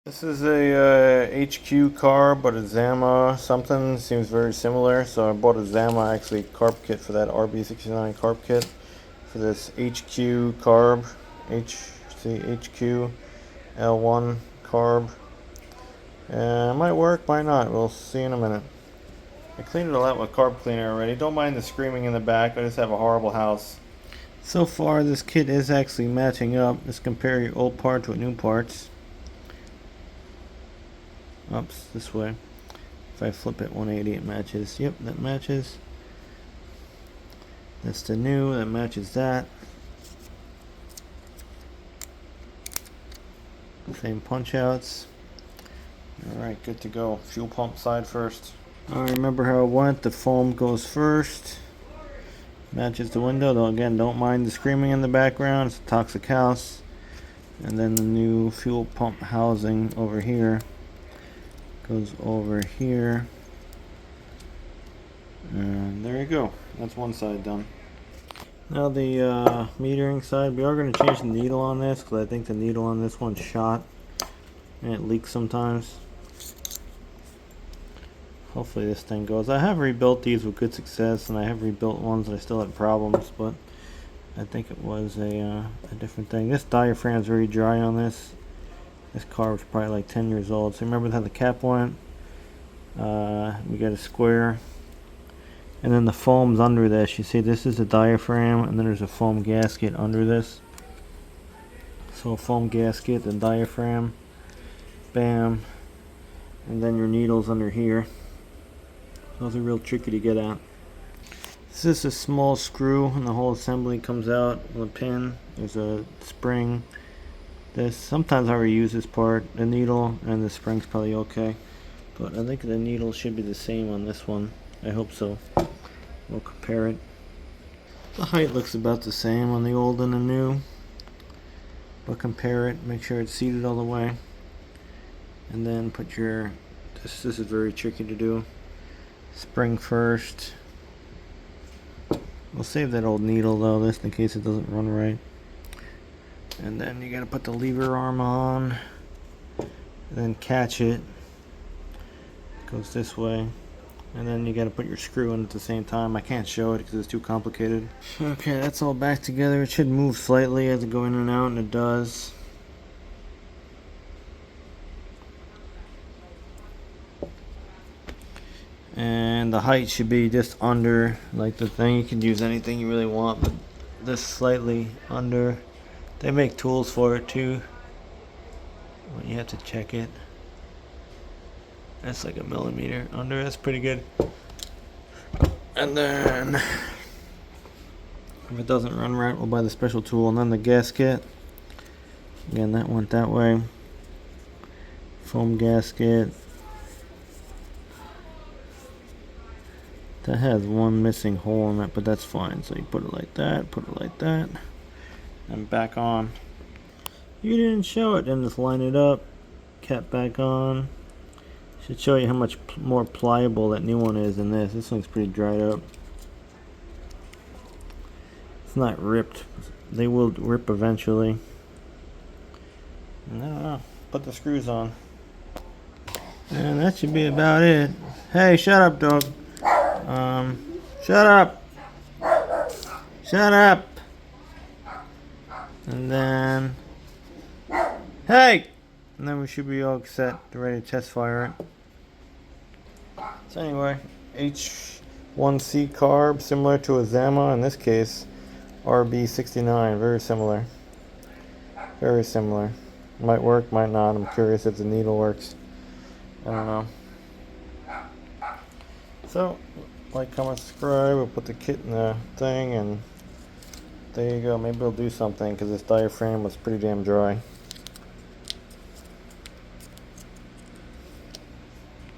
This is a HQ carb, but a Zama something. Seems very similar. So I bought a Zama actually carb kit for that RB69 carb kit for this HQ carb, HQ L1 carb. And it might work, might not. We'll see in a minute. I cleaned it all out with carb cleaner already. Don't mind the screaming in the back. I just have a horrible house. So far, this kit is actually matching up. Let's compare your old parts with new parts. Oops, this way. If I flip it 180, it matches. Yep, that matches. That's the new, that matches that. Same punch outs. Alright, good to go. Fuel pump side first. Alright, remember how it went. The foam goes first. Matches the window, though again, don't mind the screaming in the background. It's a toxic house. And then the new fuel pump housing over here goes over here, and there you go. That's one side done. Now the metering side, we are going to change the needle on this because I think the needle on this one's shot and it leaks sometimes. Hopefully this thing goes. I have rebuilt these with good success, and I have rebuilt ones that I still had problems, but I think it was a different thing. This diaphragm is very dry on this. This car was probably like 10 years old. So remember how the cap went? We got a square. And then the foam's under this. You see this is a diaphragm, and then there's a foam gasket under this. So a foam gasket, the diaphragm, bam. And then your needle's under here. Those are real tricky to get at. This is a small screw, and the whole assembly comes out with a pin. There's a spring. Sometimes I reuse this part. The needle and the spring's probably okay, but I think the needle should be the same on this one. I hope so. We'll compare it. The height looks about the same on the old and the new, but compare it, make sure it's seated all the way, and then put your this is very tricky to do. Spring first. We'll save that old needle though, this in case it doesn't run right. And then you gotta put the lever arm on, and then catch it. It goes this way, and then you gotta put your screw in at the same time. I can't show it because it's too complicated. Okay, that's all back together. It should move slightly as it go in and out, and it does. And the height should be just under, like the thing. You can use anything you really want, but this slightly under. They make tools for it too, but you have to check it. That's like a millimeter under. That's pretty good. And then if it doesn't run right, we'll buy the special tool. And then the gasket, again, that went that way. Foam gasket. That has one missing hole in it, but that's fine. So you put it like that, put it like that, and back on. You didn't show it, then just line it up, cap back on. Should show you how much more pliable that new one is than this. This one's pretty dried up. It's not ripped. They will rip eventually. And I don't know. Put the screws on. And that should be about it. Hey, shut up, dog. Shut up. Shut up. And then, hey! And then we should be all set, ready to test fire it. So anyway, H1C carb, similar to a Zama, in this case, RB69, very similar. Very similar. Might work, might not. I'm curious if the needle works. I don't know. So, like, comment, subscribe. We'll put the kit in the thing, and there you go. Maybe it'll do something because this diaphragm was pretty damn dry.